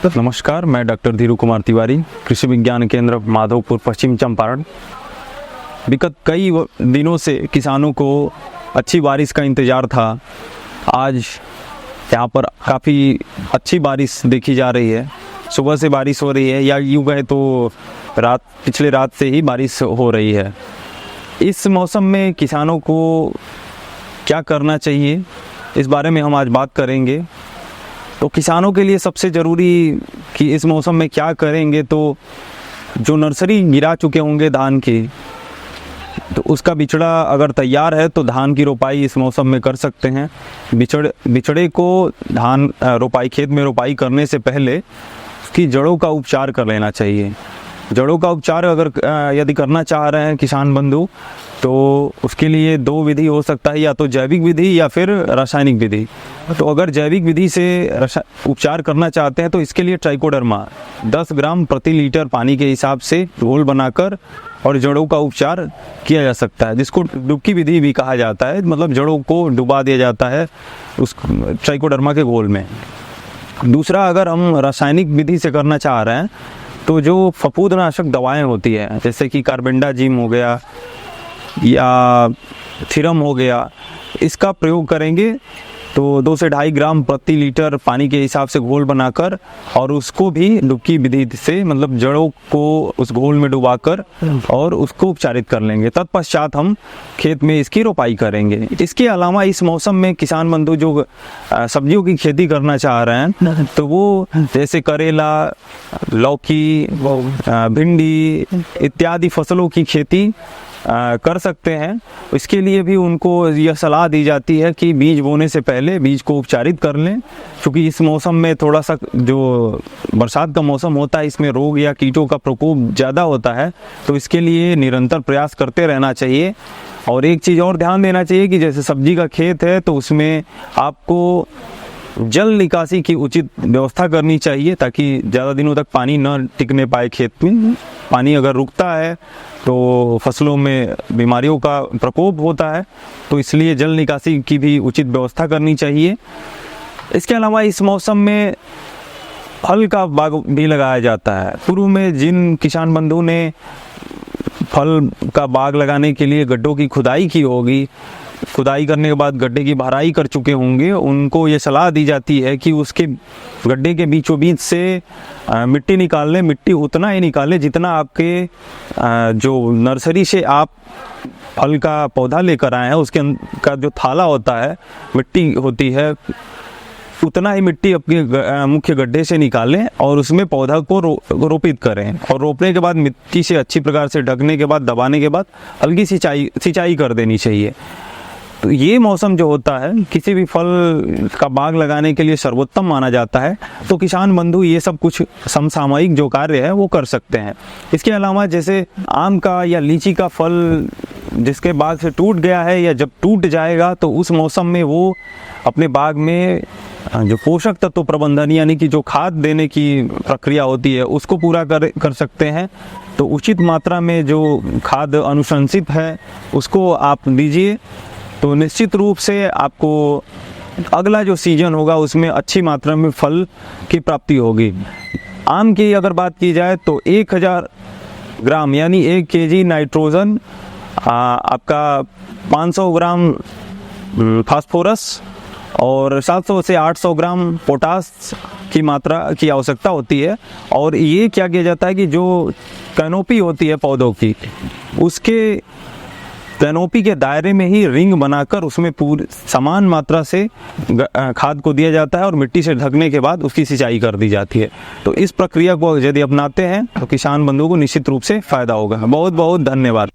नमस्कार, मैं डॉक्टर धीरू कुमार तिवारी, कृषि विज्ञान केंद्र माधोपुर, पश्चिम चंपारण। विगत कई दिनों से किसानों को अच्छी बारिश का इंतज़ार था। आज यहाँ पर काफ़ी अच्छी बारिश देखी जा रही है। सुबह से बारिश हो रही है, या यूँ कहे तो पिछले रात से ही बारिश हो रही है। इस मौसम में किसानों को क्या करना चाहिए, इस बारे में हम आज बात करेंगे। तो किसानों के लिए सबसे ज़रूरी कि इस मौसम में क्या करेंगे, तो जो नर्सरी गिरा चुके होंगे धान की, तो उसका बिचड़ा अगर तैयार है तो धान की रोपाई इस मौसम में कर सकते हैं। बिचड़े को धान रोपाई, खेत में रोपाई करने से पहले उसकी जड़ों का उपचार कर लेना चाहिए। जड़ों का उपचार अगर यदि करना चाह रहे हैं किसान बंधु, तो उसके लिए दो विधि हो सकता है, या तो जैविक विधि या फिर रासायनिक विधि। तो अगर जैविक विधि से उपचार करना चाहते हैं तो इसके लिए ट्राइकोडर्मा 10 ग्राम प्रति लीटर पानी के हिसाब से घोल बनाकर और जड़ों का उपचार किया जा सकता है, जिसको डुबकी विधि भी कहा जाता है। मतलब जड़ों को डुबा दिया जाता है उस ट्राइकोडर्मा के घोल में। दूसरा, अगर हम रासायनिक विधि से करना चाह रहे हैं तो जो फफूंदनाशक दवाएं होती है, जैसे कि कार्बेंडाजिम हो गया या थीरम हो गया, इसका प्रयोग करेंगे। तो 2 से 2.5 ग्राम प्रति लीटर पानी के हिसाब से घोल बनाकर और उसको भी डुबकी विधि से, मतलब जड़ों को उस घोल में डुबाकर और उसको उपचारित कर लेंगे। तत्पश्चात हम खेत में इसकी रोपाई करेंगे। इसके अलावा इस मौसम में किसान बंधु जो सब्जियों की खेती करना चाह रहे हैं, तो वो जैसे करेला, लौकी, भिंडी इत्यादि फसलों की खेती कर सकते हैं। इसके लिए भी उनको यह सलाह दी जाती है कि बीज बोने से पहले बीज को उपचारित कर लें, क्योंकि इस मौसम में थोड़ा सा जो बरसात का मौसम होता है, इसमें रोग या कीटों का प्रकोप ज़्यादा होता है। तो इसके लिए निरंतर प्रयास करते रहना चाहिए। और एक चीज़ और ध्यान देना चाहिए कि जैसे सब्जी का खेत है, तो उसमें आपको जल निकासी की उचित व्यवस्था करनी चाहिए, ताकि ज़्यादा दिनों तक पानी न टिकने पाए खेत में। पानी अगर रुकता है तो फसलों में बीमारियों का प्रकोप होता है, तो इसलिए जल निकासी की भी उचित व्यवस्था करनी चाहिए। इसके अलावा इस मौसम में फल का बाग भी लगाया जाता है। पूर्व में जिन किसान बंधु ने फल का बाग लगाने के लिए गड्ढों की खुदाई की होगी, खुदाई करने के बाद गड्ढे की भराई कर चुके होंगे, उनको ये सलाह दी जाती है कि उसके गड्ढे के बीचों बीच से मिट्टी निकाल लें। मिट्टी उतना ही निकालें जितना आपके जो नर्सरी से आप फल का पौधा लेकर आए हैं उसके का जो थाला होता है, मिट्टी होती है, उतना ही मिट्टी अपने मुख्य गड्ढे से निकालें और उसमें पौधा को रोपित करें। और रोपने के बाद मिट्टी से अच्छी प्रकार से ढकने के बाद, दबाने के बाद हल्की सिंचाई कर देनी चाहिए। तो ये मौसम जो होता है किसी भी फल का बाग लगाने के लिए सर्वोत्तम माना जाता है। तो किसान बंधु ये सब कुछ समसामयिक जो कार्य है वो कर सकते हैं। इसके अलावा जैसे आम का या लीची का फल जिसके बाग से टूट गया है, या जब टूट जाएगा, तो उस मौसम में वो अपने बाग में जो पोषक तत्व प्रबंधन यानी कि जो खाद देने की प्रक्रिया होती है उसको पूरा कर सकते हैं। तो उचित मात्रा में जो खाद अनुशंसित है उसको आप दीजिए, तो निश्चित रूप से आपको अगला जो सीजन होगा उसमें अच्छी मात्रा में फल की प्राप्ति होगी। आम की अगर बात की जाए तो 1000 ग्राम यानी 1 केजी नाइट्रोजन, आपका 500 ग्राम फास्फोरस और 700 से 800 ग्राम पोटास की मात्रा की आवश्यकता होती है। और ये क्या किया जाता है कि जो कैनोपी होती है पौधों की, उसके कैनोपी के दायरे में ही रिंग बनाकर उसमें पूरी समान मात्रा से खाद को दिया जाता है और मिट्टी से ढकने के बाद उसकी सिंचाई कर दी जाती है। तो इस प्रक्रिया को यदि अपनाते हैं तो किसान बंधुओं को निश्चित रूप से फायदा होगा। बहुत बहुत धन्यवाद।